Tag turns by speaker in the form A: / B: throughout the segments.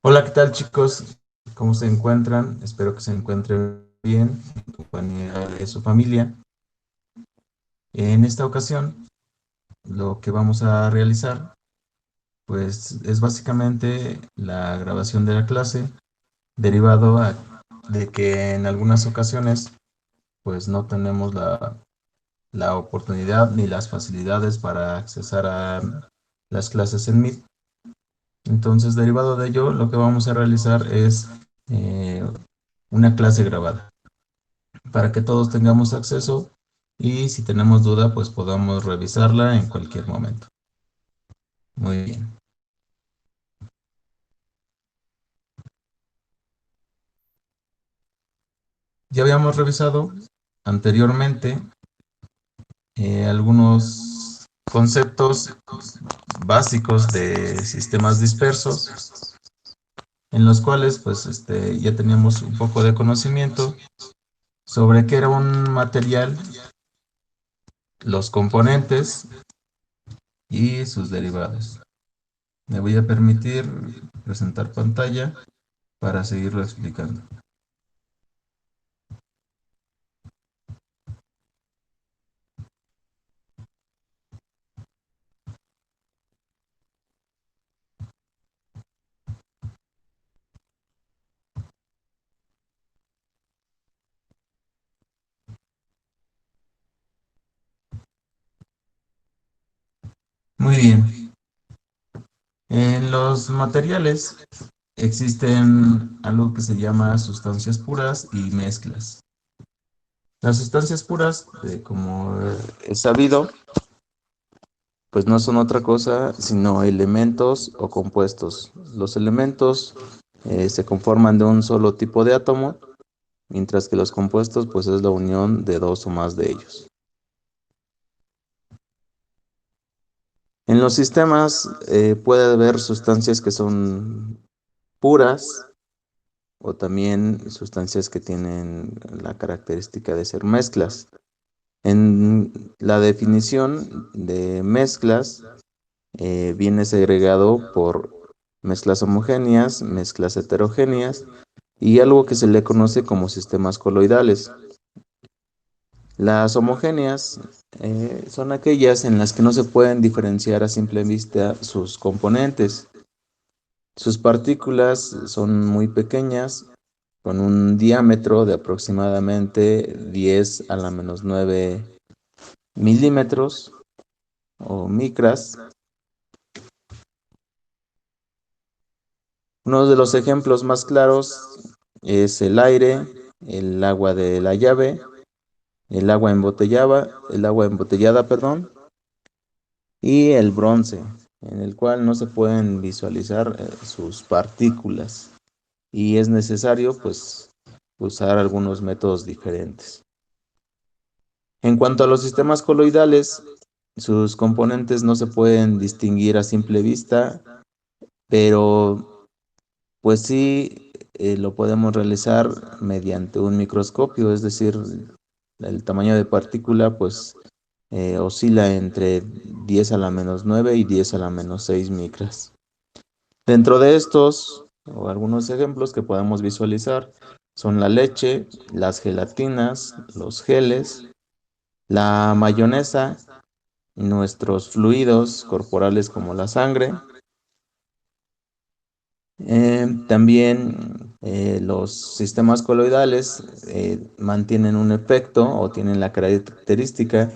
A: Hola, ¿qué tal chicos? ¿Cómo se encuentran? Espero que se encuentren bien en compañía de su familia. En esta ocasión, lo que vamos a realizar, pues es básicamente la grabación de la clase, derivado de que en algunas ocasiones, pues no tenemos la oportunidad ni las facilidades para accesar a las clases en Meet. Entonces, derivado de ello, lo que vamos a realizar es eh, una clase grabada, para que todos tengamos acceso y si tenemos duda, pues podamos revisarla en cualquier momento. Muy bien. Ya habíamos revisado anteriormente algunos conceptos básicos de sistemas dispersos, en los cuales pues ya teníamos un poco de conocimiento sobre qué era un material, los componentes y sus derivados. Me voy a permitir presentar pantalla para seguirlo explicando. Muy bien. En los materiales existen algo que se llama sustancias puras y mezclas. Las sustancias puras, como es sabido, pues no son otra cosa sino elementos o compuestos. Los elementos se conforman de un solo tipo de átomo, mientras que los compuestos pues es la unión de dos o más de ellos. En los sistemas puede haber sustancias que son puras o también sustancias que tienen la característica de ser mezclas. En la definición de mezclas viene segregado por mezclas homogéneas, mezclas heterogéneas y algo que se le conoce como sistemas coloidales. Las homogéneas son aquellas en las que no se pueden diferenciar a simple vista sus componentes. Sus partículas son muy pequeñas, con un diámetro de aproximadamente 10 a la menos 9 milímetros o micras. Uno de los ejemplos más claros es el aire, el agua de la llave, el agua embotellada, perdón, y el bronce, en el cual no se pueden visualizar sus partículas y es necesario pues usar algunos métodos diferentes. En cuanto a los sistemas coloidales, sus componentes no se pueden distinguir a simple vista, pero pues sí lo podemos realizar mediante un microscopio, es decir, el tamaño de partícula pues oscila entre 10 a la menos 9 y 10 a la menos 6 micras. Dentro de estos, o algunos ejemplos que podemos visualizar, son la leche, las gelatinas, los geles, la mayonesa, nuestros fluidos corporales como la sangre. También los sistemas coloidales mantienen un efecto o tienen la característica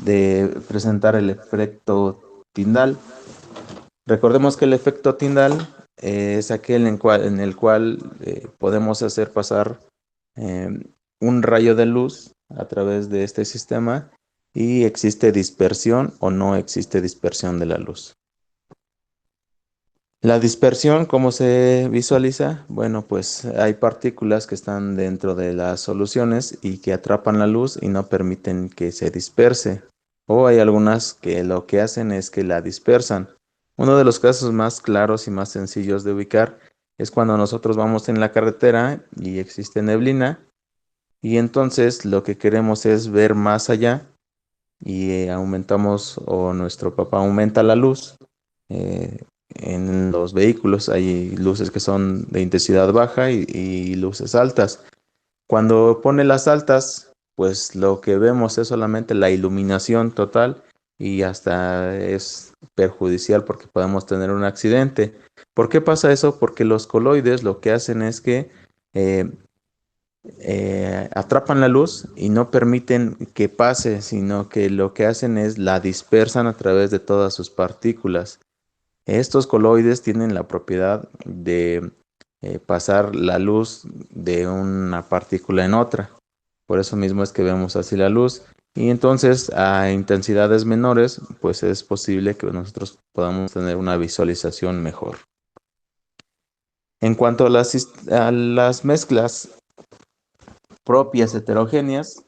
A: de presentar el efecto Tyndall. Recordemos que el efecto Tyndall es aquel en el cual podemos hacer pasar un rayo de luz a través de este sistema y existe dispersión o no existe dispersión de la luz. La dispersión, ¿cómo se visualiza? Bueno, pues hay partículas que están dentro de las soluciones y que atrapan la luz y no permiten que se disperse. O hay algunas que lo que hacen es que la dispersan. Uno de los casos más claros y más sencillos de ubicar es cuando nosotros vamos en la carretera y existe neblina y entonces lo que queremos es ver más allá y aumentamos o nuestro papá aumenta la luz. en los vehículos hay luces que son de intensidad baja y luces altas. Cuando pone las altas, pues lo que vemos es solamente la iluminación total y hasta es perjudicial porque podemos tener un accidente. ¿Por qué pasa eso? Porque los coloides lo que hacen es que eh, atrapan la luz y no permiten que pase, sino que lo que hacen es la dispersan a través de todas sus partículas. Estos coloides tienen la propiedad de pasar la luz de una partícula en otra. Por eso mismo es que vemos así la luz. Y entonces a intensidades menores, pues es posible que nosotros podamos tener una visualización mejor. En cuanto a a las mezclas propias heterogéneas,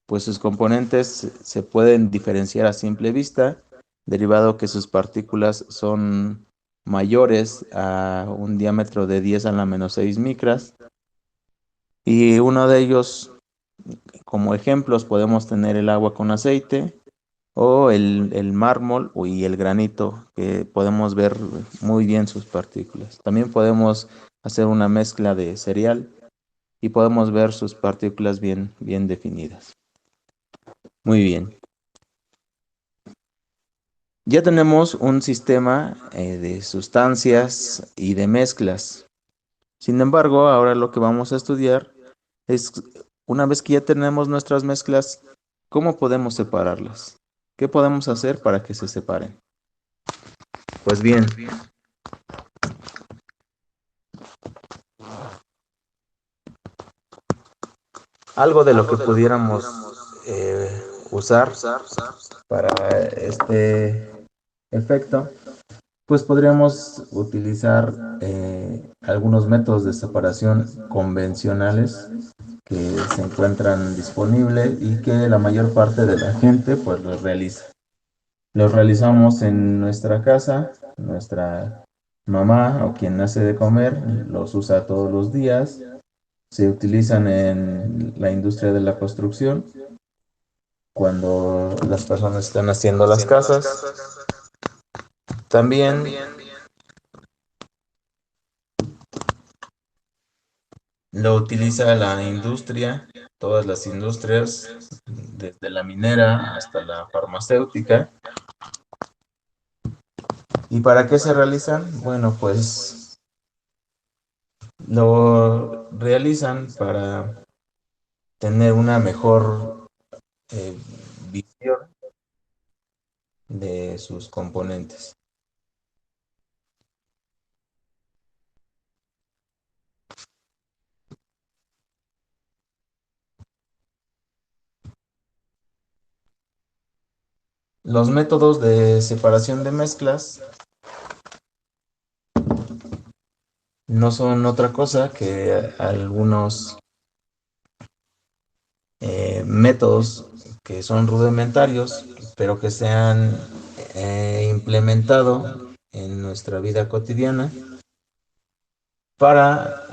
A: pues sus componentes se pueden diferenciar a simple vista, derivado que sus partículas son mayores a un diámetro de 10 a la menos 6 micras. Y uno de ellos, como ejemplos, podemos tener el agua con aceite o el mármol y el granito, que podemos ver muy bien sus partículas. También podemos hacer una mezcla de cereal y podemos ver sus partículas bien definidas. Muy bien. Ya tenemos un sistema de sustancias y de mezclas. Sin embargo, ahora lo que vamos a estudiar es, una vez que ya tenemos nuestras mezclas, ¿cómo podemos separarlas? ¿Qué podemos hacer para que se separen? Pues bien, algo de lo que pudiéramos usar para este efecto, pues podríamos utilizar algunos métodos de separación convencionales que se encuentran disponibles y que la mayor parte de la gente pues los realiza. Los realizamos en nuestra casa, nuestra mamá o quien hace de comer los usa todos los días, se utilizan en la industria de la construcción cuando las personas están haciendo las casas. También lo utiliza la industria, todas las industrias, desde la minera hasta la farmacéutica. ¿Y para qué se realizan? Bueno, pues lo realizan para tener una mejor eh, visión de sus componentes. Los métodos de separación de mezclas no son otra cosa que algunos métodos que son rudimentarios, pero que se han implementado en nuestra vida cotidiana para,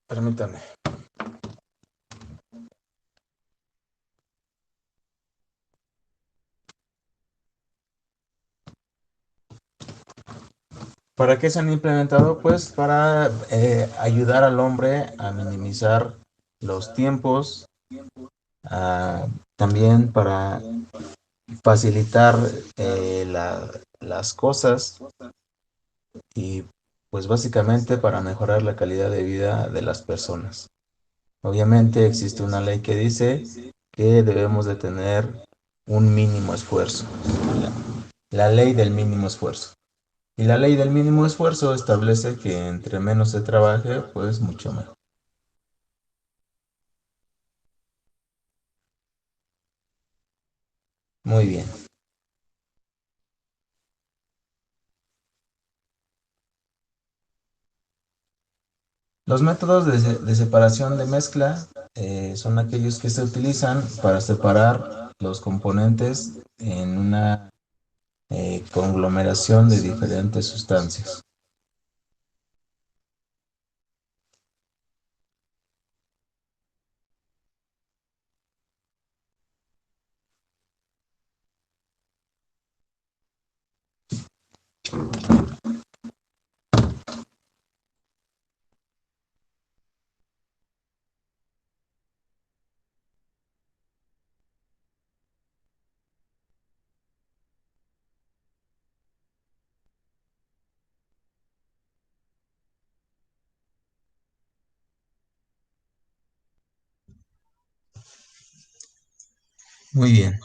A: permítame, ¿para qué se han implementado? Pues para ayudar al hombre a minimizar los tiempos, también para facilitar las cosas y pues básicamente para mejorar la calidad de vida de las personas. Obviamente existe una ley que dice que debemos de tener un mínimo esfuerzo, la ley del mínimo esfuerzo. Y la ley del mínimo esfuerzo establece que entre menos se trabaje, pues mucho mejor. Muy bien. Los métodos de separación de mezcla son aquellos que se utilizan para separar los componentes en una conglomeración de diferentes sustancias. Muy bien.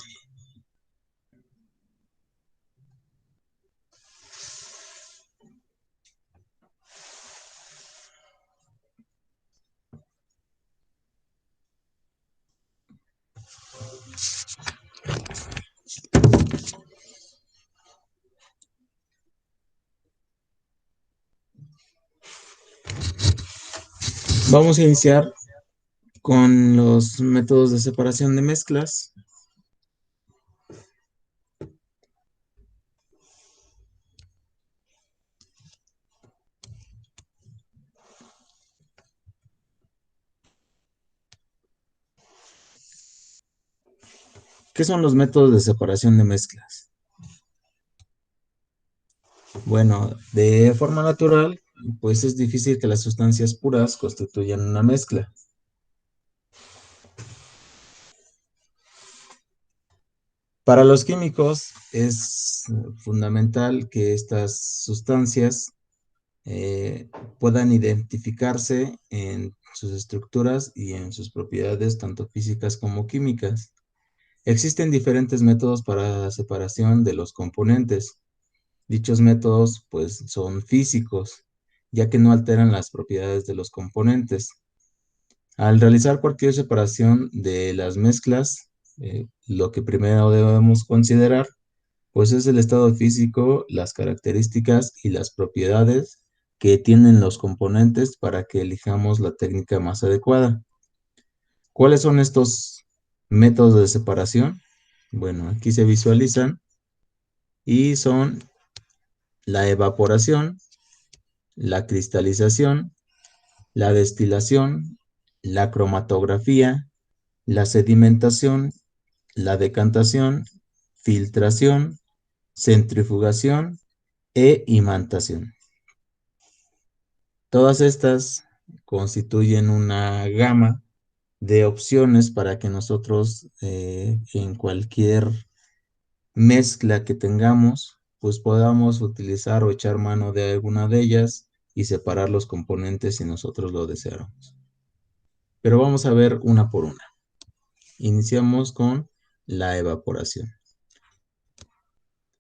A: Vamos a iniciar con los métodos de separación de mezclas. ¿Qué son los métodos de separación de mezclas? Bueno, de forma natural, pues es difícil que las sustancias puras constituyan una mezcla. Para los químicos es fundamental que estas sustancias eh, puedan identificarse en sus estructuras y en sus propiedades, tanto físicas como químicas. Existen diferentes métodos para separación de los componentes. Dichos métodos, pues, son físicos, ya que no alteran las propiedades de los componentes. Al realizar cualquier separación de las mezclas, lo que primero debemos considerar, pues, es el estado físico, las características y las propiedades que tienen los componentes para que elijamos la técnica más adecuada. ¿Cuáles son estos métodos de separación? Bueno, aquí se visualizan y son la evaporación, la cristalización, la destilación, la cromatografía, la sedimentación, la decantación, filtración, centrifugación e imantación. Todas estas constituyen una gama de opciones para que nosotros en cualquier mezcla que tengamos, pues podamos utilizar o echar mano de alguna de ellas y separar los componentes si nosotros lo deseáramos. Pero vamos a ver una por una. Iniciamos con la evaporación.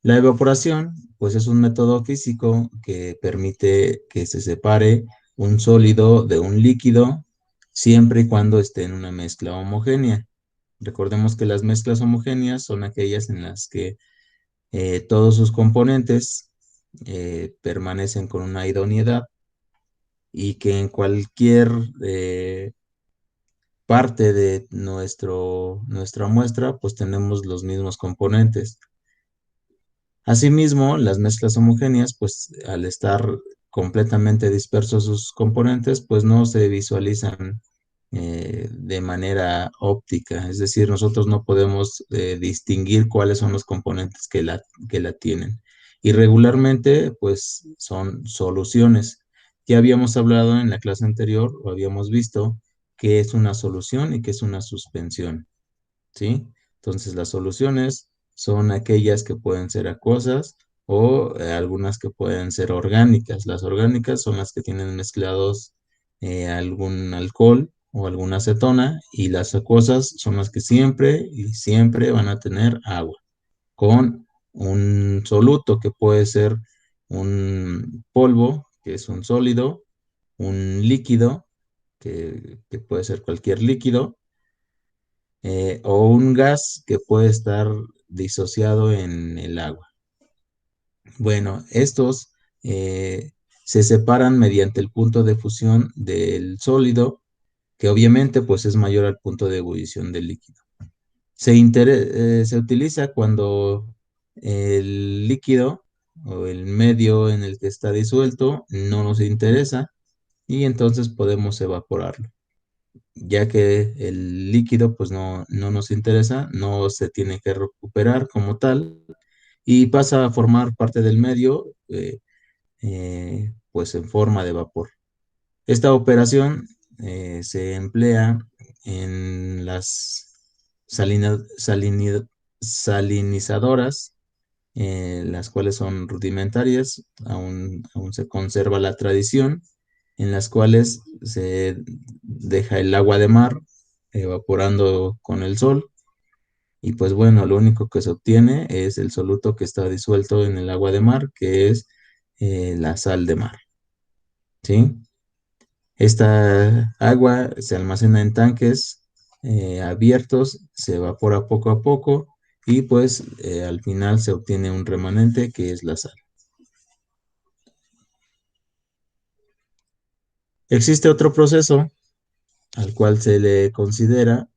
A: La evaporación, pues es un método físico que permite que se separe un sólido de un líquido siempre y cuando esté en una mezcla homogénea. Recordemos que las mezclas homogéneas son aquellas en las que todos sus componentes permanecen con una idoneidad y que en cualquier parte de nuestra muestra, pues tenemos los mismos componentes. Asimismo, las mezclas homogéneas, pues al estar completamente dispersos sus componentes, pues no se visualizan de manera óptica, es decir, nosotros no podemos distinguir cuáles son los componentes que la tienen. Y regularmente, pues son soluciones. Ya habíamos hablado en la clase anterior, o habíamos visto, qué es una solución y qué es una suspensión. ¿Sí? Entonces las soluciones son aquellas que pueden ser acuosas o algunas que pueden ser orgánicas. Las orgánicas son las que tienen mezclados algún alcohol o alguna acetona y las acuosas son las que siempre y siempre van a tener agua con un soluto que puede ser un polvo, que es un sólido, un líquido, que puede ser cualquier líquido, o un gas que puede estar disociado en el agua. Bueno, estos se separan mediante el punto de fusión del sólido, que obviamente pues es mayor al punto de ebullición del líquido. Se utiliza cuando el líquido o el medio en el que está disuelto no nos interesa y entonces podemos evaporarlo. Ya que el líquido pues no nos interesa, no se tiene que recuperar como tal y pasa a formar parte del medio pues en forma de vapor. Esta operación se emplea en las salina- salini- salinizadoras, las cuales son rudimentarias, aún se conserva la tradición, en las cuales se deja el agua de mar evaporando con el sol y pues bueno, lo único que se obtiene es el soluto que está disuelto en el agua de mar, que es la sal de mar, ¿sí? Esta agua se almacena en tanques abiertos, se evapora poco a poco y pues al final se obtiene un remanente que es la sal. Existe otro proceso al cual se le considera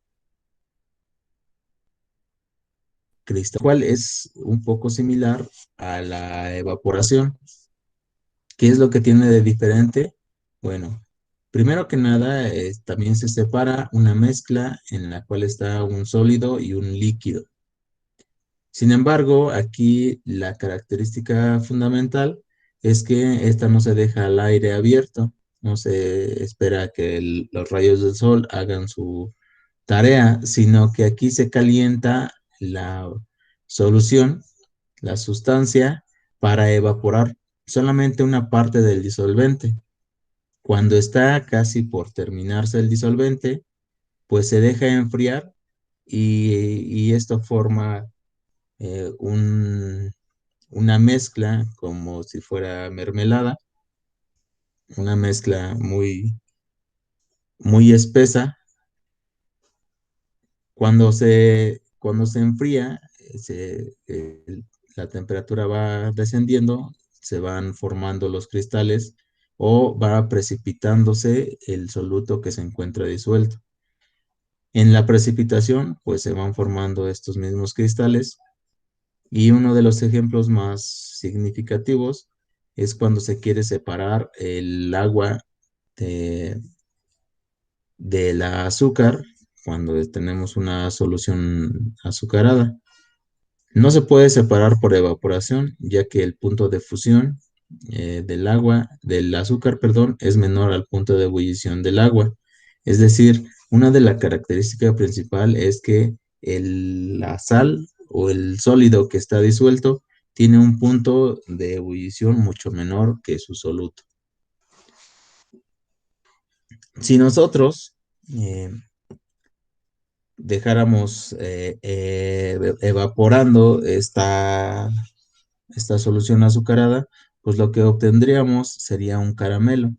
A: cristal, cual es un poco similar a la evaporación. ¿Qué es lo que tiene de diferente? Bueno, primero que nada, también se separa una mezcla en la cual está un sólido y un líquido. Sin embargo, aquí la característica fundamental es que esta no se deja al aire abierto, no se espera que los rayos del sol hagan su tarea, sino que aquí se calienta la solución, la sustancia, para evaporar solamente una parte del disolvente. Cuando está casi por terminarse el disolvente, pues se deja enfriar y esto forma una mezcla como si fuera mermelada, una mezcla muy espesa. Cuando se enfría, la temperatura va descendiendo, se van formando los cristales o va precipitándose el soluto que se encuentra disuelto. En la precipitación, pues se van formando estos mismos cristales y uno de los ejemplos más significativos es cuando se quiere separar el agua de, de la azúcar, cuando tenemos una solución azucarada. No se puede separar por evaporación, ya que el punto de fusión del azúcar, perdón, es menor al punto de ebullición del agua. Es decir, una de las características principales es que la sal o el sólido que está disuelto tiene un punto de ebullición mucho menor que su soluto. Si nosotros eh, dejáramos evaporando esta solución azucarada, pues lo que obtendríamos sería un caramelo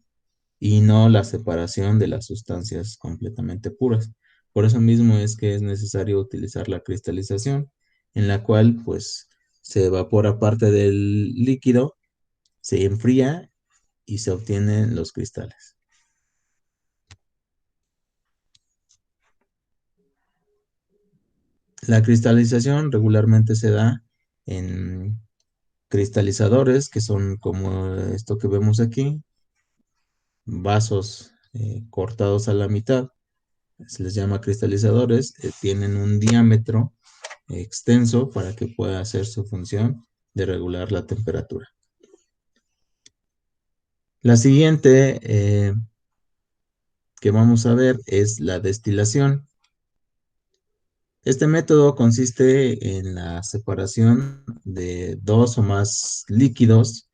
A: y no la separación de las sustancias completamente puras. Por eso mismo es que es necesario utilizar la cristalización, en la cual pues se evapora parte del líquido, se enfría y se obtienen los cristales. La cristalización regularmente se da en cristalizadores, que son como esto que vemos aquí, vasos cortados a la mitad, se les llama cristalizadores, tienen un diámetro extenso para que pueda hacer su función de regular la temperatura. La siguiente que vamos a ver es la destilación. Este método consiste en la separación de dos o más líquidos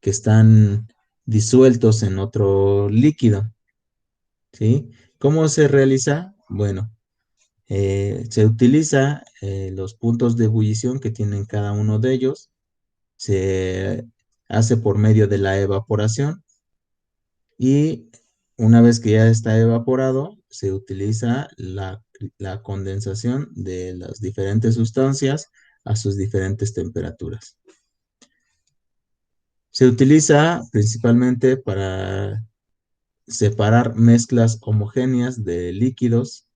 A: que están disueltos en otro líquido, ¿sí? ¿Cómo se realiza? Bueno, se utiliza los puntos de ebullición que tienen cada uno de ellos, se hace por medio de la evaporación y una vez que ya está evaporado, se utiliza la condensación de las diferentes sustancias a sus diferentes temperaturas. Se utiliza principalmente para separar mezclas homogéneas de líquidos.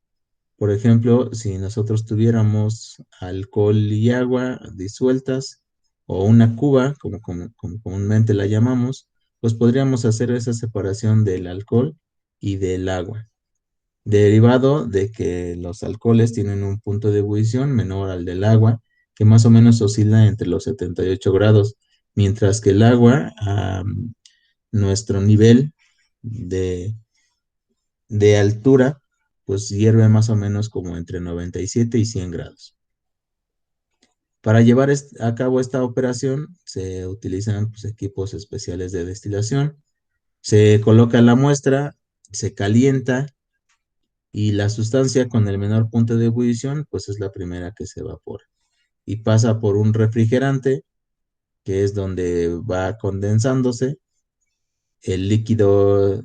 A: Por ejemplo, si nosotros tuviéramos alcohol y agua disueltas o una cuba, como comúnmente la llamamos, pues podríamos hacer esa separación del alcohol y del agua, derivado de que los alcoholes tienen un punto de ebullición menor al del agua, que más o menos oscila entre los 78 grados, mientras que el agua a nuestro nivel de altura, pues hierve más o menos como entre 97 y 100 grados. Para llevar a cabo esta operación se utilizan pues, equipos especiales de destilación. Se coloca la muestra, se calienta y la sustancia con el menor punto de ebullición pues es la primera que se evapora y pasa por un refrigerante que es donde va condensándose. El líquido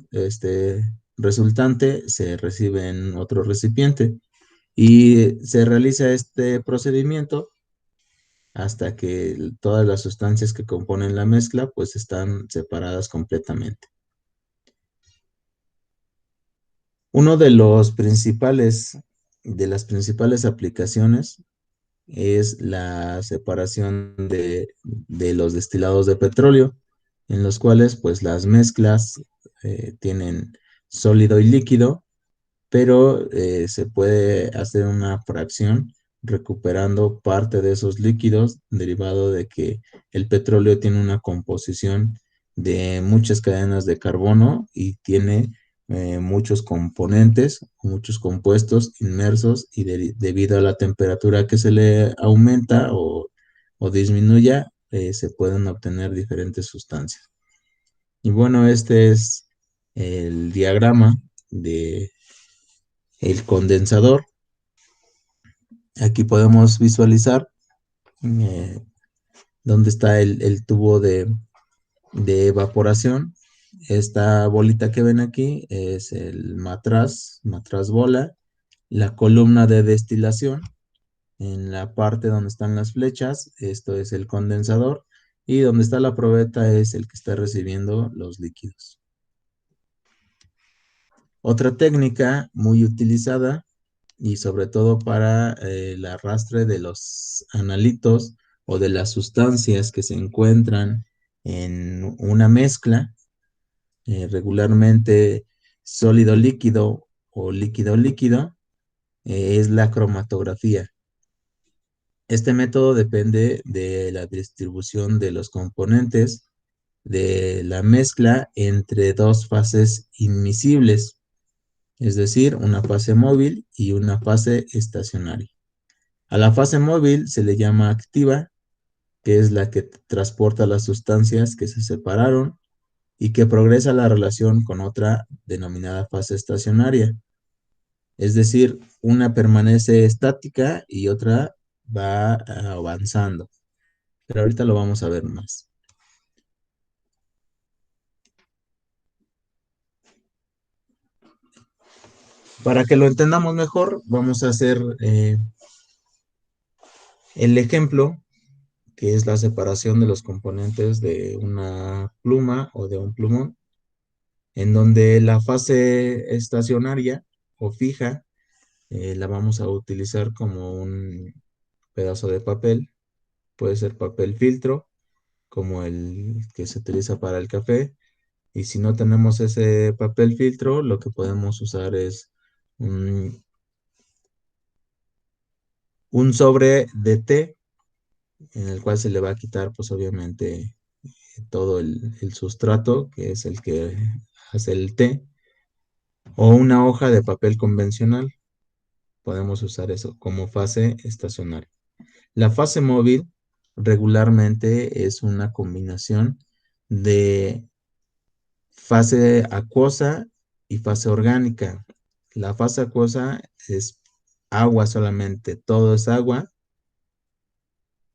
A: resultante se recibe en otro recipiente y se realiza este procedimiento hasta que todas las sustancias que componen la mezcla pues están separadas completamente. Uno de las principales aplicaciones es la separación de los destilados de petróleo, en los cuales pues las mezclas tienen sólido y líquido, pero se puede hacer una fracción recuperando parte de esos líquidos derivado de que el petróleo tiene una composición de muchas cadenas de carbono y tiene muchos componentes, muchos compuestos inmersos y debido a la temperatura que se le aumenta o disminuya, se pueden obtener diferentes sustancias. Y bueno, este es el diagrama de el condensador. Aquí podemos visualizar eh, dónde está el tubo de evaporación. Esta bolita que ven aquí es el matraz bola, la columna de destilación. En la parte donde están las flechas, esto es el condensador, y donde está la probeta es el que está recibiendo los líquidos. Otra técnica muy utilizada y sobre todo para el arrastre de los analitos o de las sustancias que se encuentran en una mezcla, regularmente sólido líquido o líquido líquido, es la cromatografía. Este método depende de la distribución de los componentes de la mezcla entre dos fases inmiscibles, es decir, una fase móvil y una fase estacionaria. A la fase móvil se le llama activa, que es la que transporta las sustancias que se separaron y que progresa la relación con otra denominada fase estacionaria. Es decir, una permanece estática y otra va avanzando. Pero ahorita lo vamos a ver más. Para que lo entendamos mejor, vamos a hacer el ejemplo, que es la separación de los componentes de una pluma o de un plumón, en donde la fase estacionaria o fija la vamos a utilizar como un pedazo de papel, puede ser papel filtro, como el que se utiliza para el café, y si no tenemos ese papel filtro, lo que podemos usar es un, un sobre de té, en el cual se le va a quitar, pues obviamente, todo el sustrato, que es el que hace el té, o una hoja de papel convencional. Podemos usar eso como fase estacionaria. La fase móvil regularmente es una combinación de fase acuosa y fase orgánica. La fase acuosa es agua solamente, todo es agua.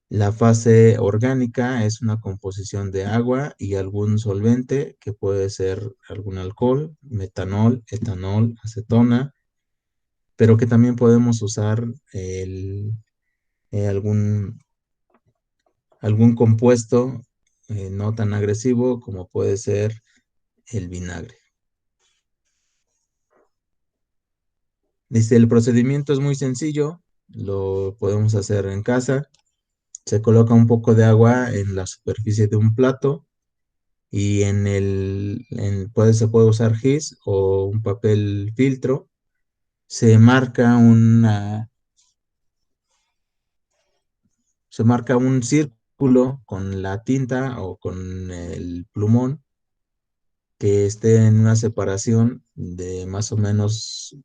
A: La fase orgánica es una composición de agua y algún solvente que puede ser algún alcohol, metanol, etanol, acetona, pero que también podemos usar algún algún compuesto no tan agresivo como puede ser el vinagre. Dice, el procedimiento es muy sencillo, lo podemos hacer en casa. Se coloca un poco de agua en la superficie de un plato y se puede usar gis o un papel filtro. Se marca se marca un círculo círculo con la tinta o con el plumón que esté en una separación de más o menos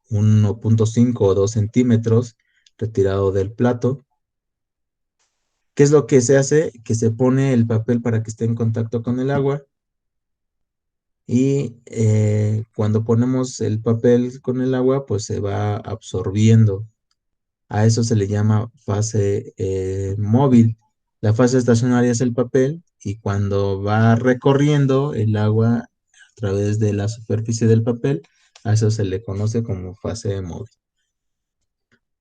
A: 1,5 o 2 centímetros retirado del plato. ¿Qué es lo que se hace? Que se pone el papel para que esté en contacto con el agua y cuando ponemos el papel con el agua, pues se va absorbiendo. A eso se le llama fase móvil. La fase estacionaria es el papel y cuando va recorriendo el agua a través de la superficie del papel, a eso se le conoce como fase móvil.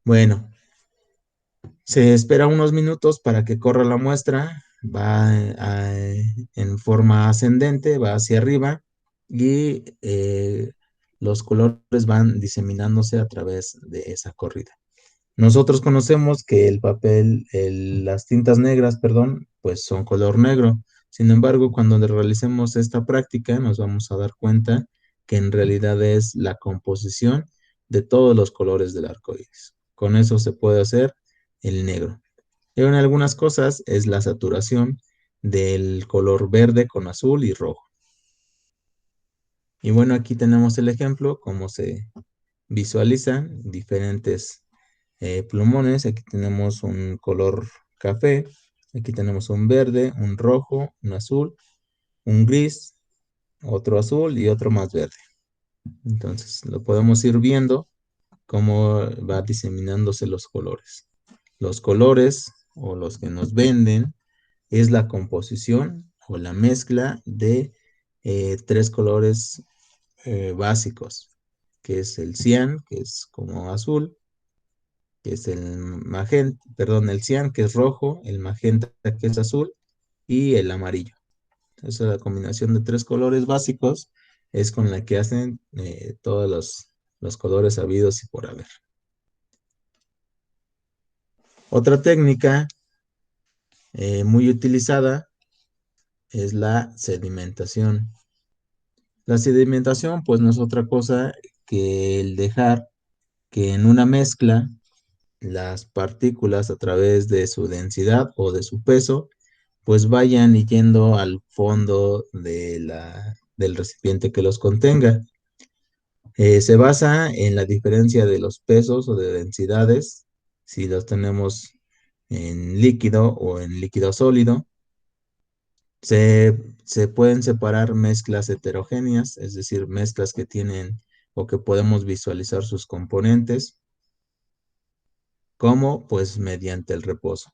A: Bueno, se espera unos minutos para que corra la muestra, va en forma ascendente, va hacia arriba y los colores van diseminándose a través de esa corrida. Nosotros conocemos que el papel, las tintas negras, perdón, pues son color negro. Sin embargo, cuando realicemos esta práctica, nos vamos a dar cuenta que en realidad es la composición de todos los colores del arco iris. Con eso se puede hacer el negro. Y en algunas cosas es la saturación del color verde con azul y rojo. Y bueno, aquí tenemos el ejemplo, cómo se visualizan diferentes plumones. Aquí tenemos un color café, aquí tenemos un verde, un rojo, un azul, un gris, otro azul y otro más verde. Entonces lo podemos ir viendo cómo va diseminándose los colores. Los colores o los que nos venden es la composición o la mezcla de tres colores básicos, que es el cian, que es como azul, que es el magenta, perdón, el cian, que es rojo, el magenta, que es azul, y el amarillo. Esa es la combinación de tres colores básicos, es con la que hacen todos los colores habidos y por haber. Otra técnica muy utilizada es la sedimentación. La sedimentación, pues, no es otra cosa que el dejar que en una mezcla las partículas a través de su densidad o de su peso, pues vayan yendo al fondo del recipiente que los contenga. Se basa en la diferencia de los pesos o de densidades, si los tenemos en líquido o en líquido sólido. Se pueden separar mezclas heterogéneas, es decir, mezclas que tienen o que podemos visualizar sus componentes, como pues mediante el reposo.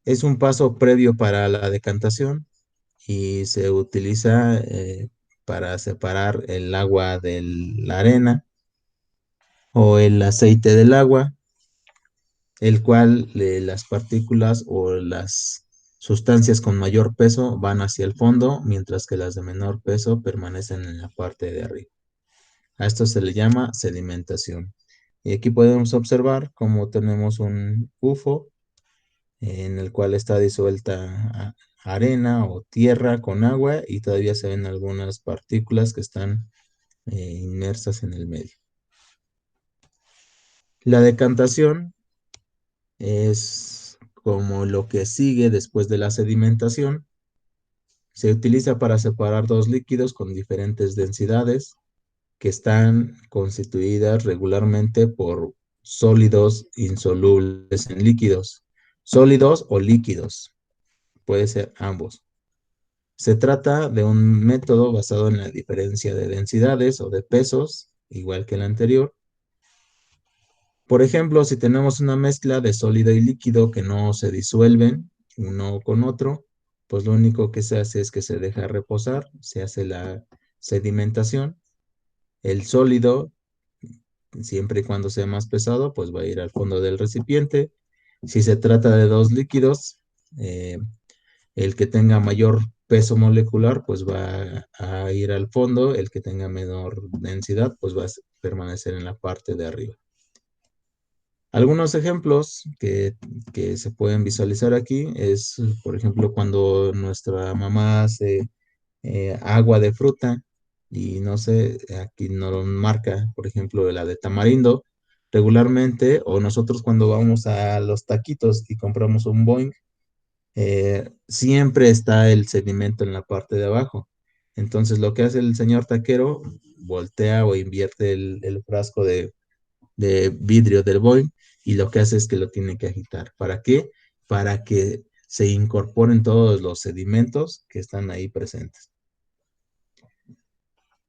A: Es un paso previo para la decantación y se utiliza para separar el agua de la arena o el aceite del agua, el cual las partículas o las sustancias con mayor peso van hacia el fondo, mientras que las de menor peso permanecen en la parte de arriba. A esto se le llama sedimentación. Y aquí podemos observar cómo tenemos un UFO en el cual está disuelta arena o tierra con agua y todavía se ven algunas partículas que están inmersas en el medio. La decantación es como lo que sigue después de la sedimentación. Se utiliza para separar dos líquidos con diferentes densidades que están constituidas regularmente por sólidos insolubles en líquidos, sólidos o líquidos, puede ser ambos. Se trata de un método basado en la diferencia de densidades o de pesos, igual que el anterior. Por ejemplo, si tenemos una mezcla de sólido y líquido que no se disuelven uno con otro, pues lo único que se hace es que se deja reposar, se hace la sedimentación. El sólido, siempre y cuando sea más pesado, pues va a ir al fondo del recipiente. Si se trata de dos líquidos, eh, el que tenga mayor peso molecular, pues va a ir al fondo, el que tenga menor densidad, pues va a permanecer en la parte de arriba. Algunos ejemplos que se pueden visualizar aquí es, por ejemplo, cuando nuestra mamá hace agua de fruta y no sé, aquí no lo marca, por ejemplo, la de tamarindo, regularmente, o nosotros cuando vamos a los taquitos y compramos un Boing, siempre está el sedimento en la parte de abajo. Entonces, lo que hace el señor taquero, voltea o invierte el frasco de vidrio del Boing y lo que hace es que lo tiene que agitar. ¿Para qué? Para que se incorporen todos los sedimentos que están ahí presentes.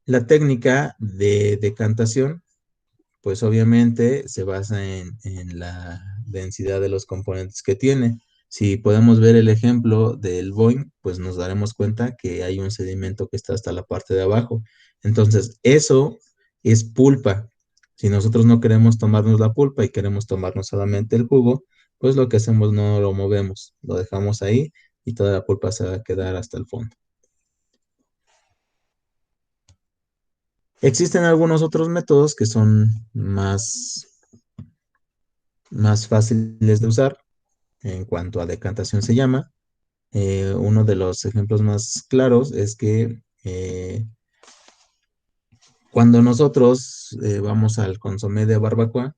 A: La técnica de decantación, pues obviamente se basa en la densidad de los componentes que tiene. Si podemos ver el ejemplo del Boeing, pues nos daremos cuenta que hay un sedimento que está hasta la parte de abajo. Entonces, eso es pulpa. Si nosotros no queremos tomarnos la pulpa y queremos tomarnos solamente el jugo, pues lo que hacemos no lo movemos, lo dejamos ahí y toda la pulpa se va a quedar hasta el fondo. Existen algunos otros métodos que son más fáciles de usar en cuanto a decantación se llama. Uno de los ejemplos más claros es que cuando nosotros vamos al consomé de barbacoa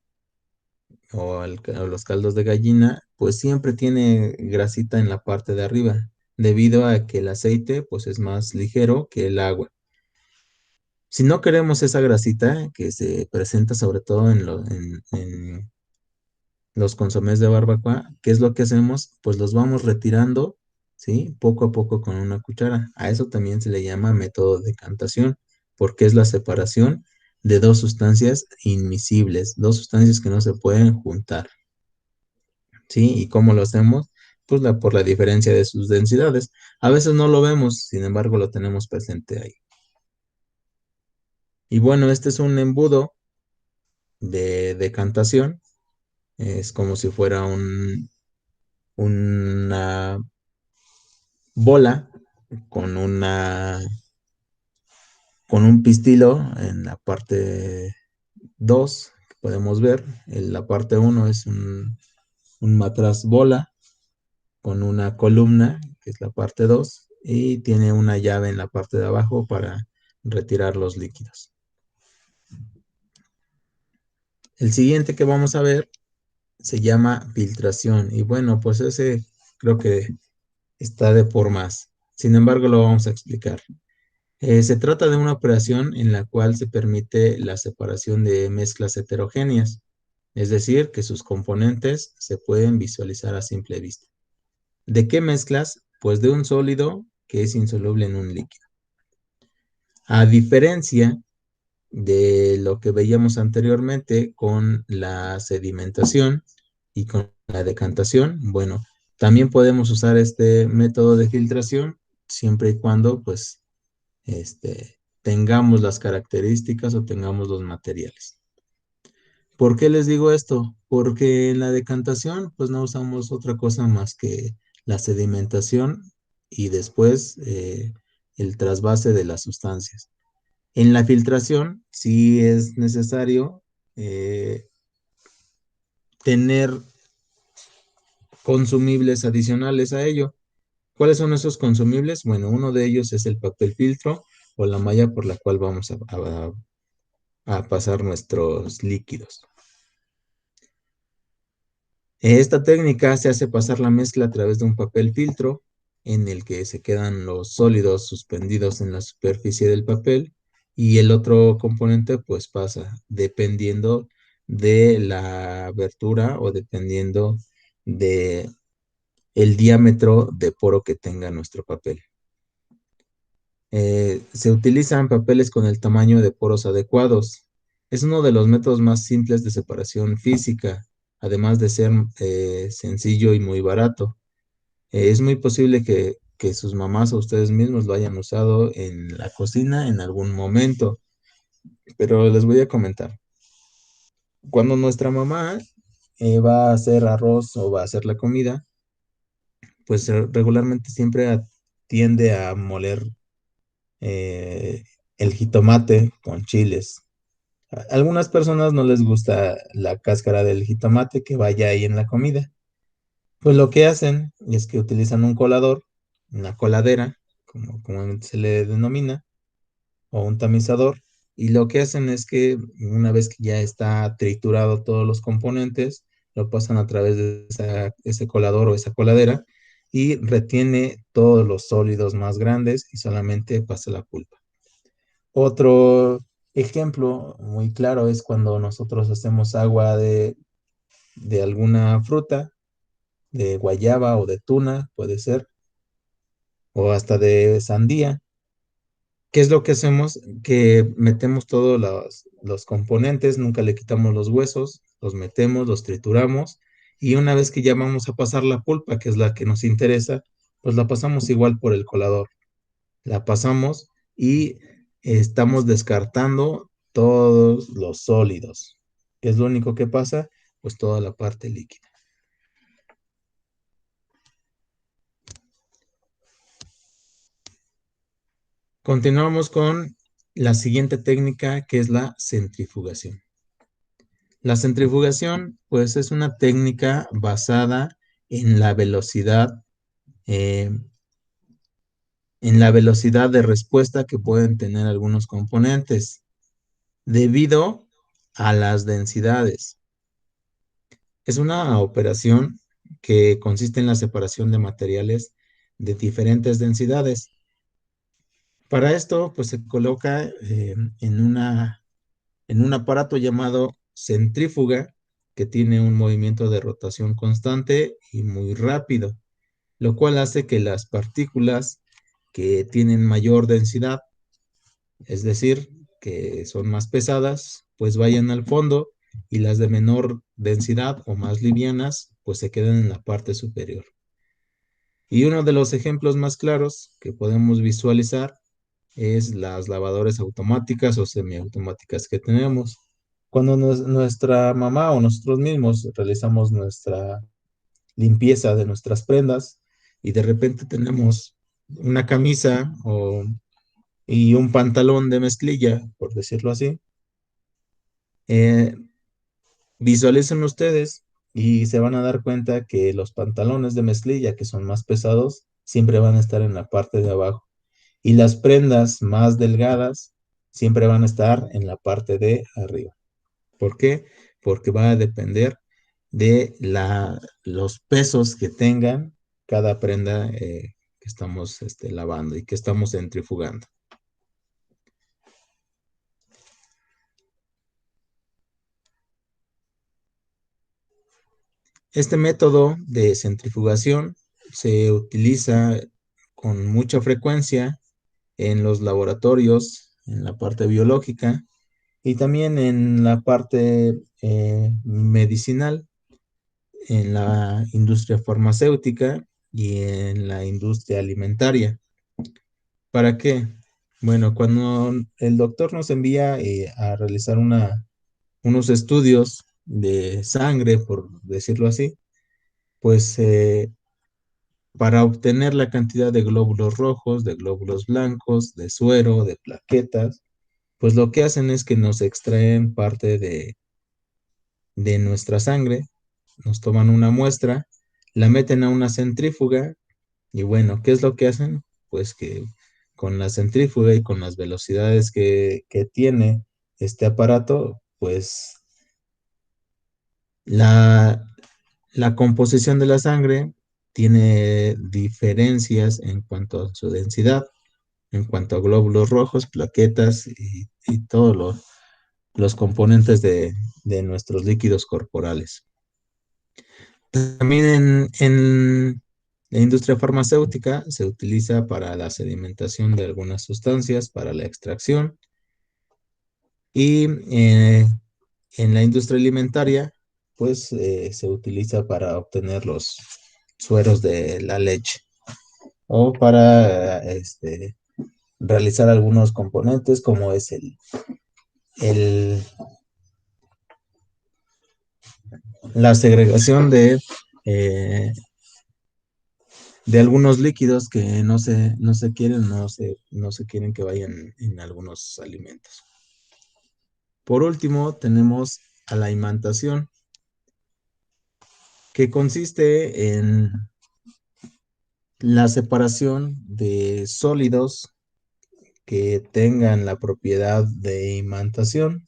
A: a los caldos de gallina, pues siempre tiene grasita en la parte de arriba, debido a que el aceite pues es más ligero que el agua. Si no queremos esa grasita que se presenta sobre todo en los consomés de barbacoa, ¿qué es lo que hacemos? Pues los vamos retirando, ¿sí? Poco a poco con una cuchara. A eso también se le llama método de decantación, porque es la separación de dos sustancias inmiscibles, dos sustancias que no se pueden juntar, ¿sí? ¿Y cómo lo hacemos? Pues por la diferencia de sus densidades. A veces no lo vemos, sin embargo lo tenemos presente ahí. Y bueno, este es un embudo de decantación. Es como si fuera una bola con con un pistilo en la parte 2 que podemos ver. En la parte uno es un matraz bola con una columna, que es la parte 2 y tiene una llave en la parte de abajo para retirar los líquidos. El siguiente que vamos a ver se llama filtración y bueno, pues ese creo que está de por más. Sin embargo, lo vamos a explicar. Se trata de una operación en la cual se permite la separación de mezclas heterogéneas, es decir, que sus componentes se pueden visualizar a simple vista. ¿De qué mezclas? Pues de un sólido que es insoluble en un líquido. A diferencia de lo que veíamos anteriormente con la sedimentación y con la decantación, bueno, también podemos usar este método de filtración siempre y cuando pues tengamos las características o tengamos los materiales. ¿Por qué les digo esto? Porque en la decantación, pues no usamos otra cosa más que la sedimentación y después el trasvase de las sustancias. En la filtración, sí es necesario eh, tener consumibles adicionales a ello. ¿Cuáles son esos consumibles? Bueno, uno de ellos es el papel filtro o la malla por la cual vamos a pasar nuestros líquidos. Esta técnica se hace pasar la mezcla a través de un papel filtro en el que se quedan los sólidos suspendidos en la superficie del papel y el otro componente pues pasa dependiendo de la abertura o dependiendo de el diámetro de poro que tenga nuestro papel. Se utilizan papeles con el tamaño de poros adecuados. Es uno de los métodos más simples de separación física, además de ser sencillo y muy barato. Es muy posible que sus mamás o ustedes mismos lo hayan usado en la cocina en algún momento, pero les voy a comentar. Cuando nuestra mamá va a hacer arroz o va a hacer la comida, pues regularmente siempre tiende a moler el jitomate con chiles. A algunas personas no les gusta la cáscara del jitomate que vaya ahí en la comida. Pues lo que hacen es que utilizan un colador, una coladera, como comúnmente se le denomina, o un tamizador, Y lo que hacen es que una vez que ya está triturado todos los componentes, lo pasan a través de ese colador o esa coladera y retiene todos los sólidos más grandes y solamente pasa la pulpa. Otro ejemplo muy claro es cuando nosotros hacemos agua de alguna fruta, de guayaba o de tuna, puede ser, o hasta de sandía. ¿Qué es lo que hacemos? Que metemos todos los componentes, nunca le quitamos los huesos, los metemos, los trituramos y una vez que ya vamos a pasar la pulpa, que es la que nos interesa, pues la pasamos igual por el colador. La pasamos y estamos descartando todos los sólidos. ¿Qué es lo único que pasa? Pues toda la parte líquida. Continuamos con la siguiente técnica que es la centrifugación. La centrifugación, pues, es una técnica basada en la velocidad, eh, en la velocidad de respuesta que pueden tener algunos componentes debido a las densidades. Es una operación que consiste en la separación de materiales de diferentes densidades. Para esto, pues se coloca en un aparato llamado centrífuga que tiene un movimiento de rotación constante y muy rápido, lo cual hace que las partículas que tienen mayor densidad, es decir, que son más pesadas, pues vayan al fondo y las de menor densidad o más livianas, pues se queden en la parte superior. Y uno de los ejemplos más claros que podemos visualizar es las lavadoras automáticas o semiautomáticas que tenemos. Cuando nuestra mamá o nosotros mismos realizamos nuestra limpieza de nuestras prendas y de repente tenemos una camisa y un pantalón de mezclilla, por decirlo así, eh, visualicen ustedes y se van a dar cuenta que los pantalones de mezclilla, que son más pesados, siempre van a estar en la parte de abajo. Y las prendas más delgadas siempre van a estar en la parte de arriba. ¿Por qué? Porque va a depender de los pesos que tengan cada prenda que estamos lavando y que estamos centrifugando. Este método de centrifugación se utiliza con mucha frecuencia en los laboratorios, en la parte biológica y también en la parte medicinal, en la industria farmacéutica y en la industria alimentaria. ¿Para qué? Bueno, cuando el doctor nos envía a realizar unos estudios de sangre, por decirlo así, pues para obtener la cantidad de glóbulos rojos, de glóbulos blancos, de suero, de plaquetas, pues lo que hacen es que nos extraen parte de nuestra sangre, nos toman una muestra, la meten a una centrífuga y bueno, ¿qué es lo que hacen? Pues que con la centrífuga y con las velocidades que tiene este aparato, pues la, la composición de la sangre tiene diferencias en cuanto a su densidad, en cuanto a glóbulos rojos, plaquetas y todos los componentes de nuestros líquidos corporales. También en la industria farmacéutica se utiliza para la sedimentación de algunas sustancias, para la extracción y en la industria alimentaria, pues se utiliza para obtener los sueros de la leche o para realizar algunos componentes como es el- la segregación eh, de algunos líquidos que no se quieren, no se quieren que vayan en algunos alimentos. Por último, tenemos a la imantación, que consiste en la separación de sólidos que tengan la propiedad de imantación.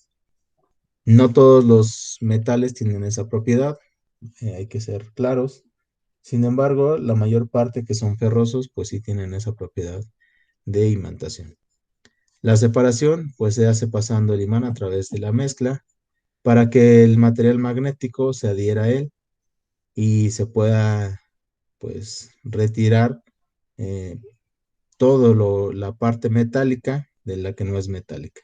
A: No todos los metales tienen esa propiedad, hay que ser claros. Sin embargo, la mayor parte que son ferrosos, pues sí tienen esa propiedad de imantación. La separación, pues se hace pasando el imán a través de la mezcla para que el material magnético se adhiera a él y se pueda, pues, retirar eh, la parte metálica de la que no es metálica.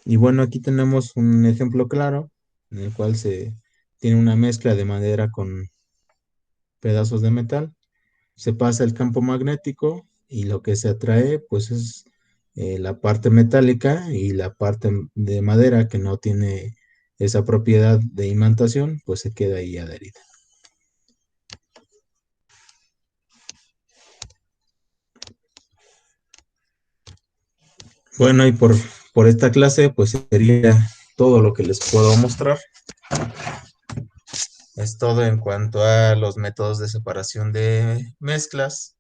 A: Y bueno, aquí tenemos un ejemplo claro en el cual se tiene una mezcla de madera con pedazos de metal, se pasa el campo magnético y lo que se atrae pues es la parte metálica y la parte de madera que no tiene esa propiedad de imantación, pues se queda ahí adherida. Bueno, y por esta clase pues sería todo lo que les puedo mostrar. Es todo en cuanto a los métodos de separación de mezclas.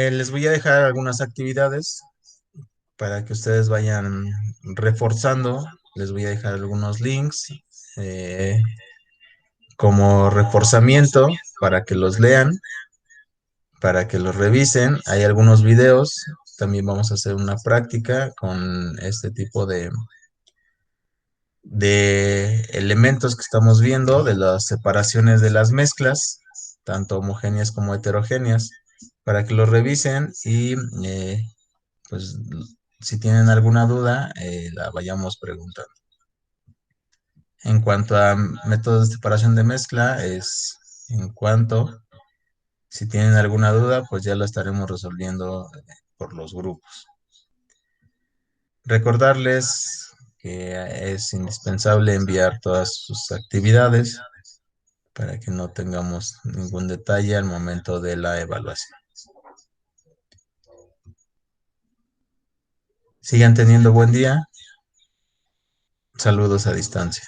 A: Les voy a dejar algunas actividades para que ustedes vayan reforzando. Les voy a dejar algunos links eh, como reforzamiento para que los lean, para que los revisen. Hay algunos videos. También vamos a hacer una práctica con este tipo de elementos que estamos viendo, de las separaciones de las mezclas, tanto homogéneas como heterogéneas, para que los revisen y pues si tienen alguna duda, la vayamos preguntando. En cuanto a métodos de separación de mezcla, es en cuanto, si tienen alguna duda, pues ya lo estaremos resolviendo por los grupos. Recordarles que es indispensable enviar todas sus actividades para que no tengamos ningún detalle al momento de la evaluación. Sigan teniendo buen día. Saludos a distancia.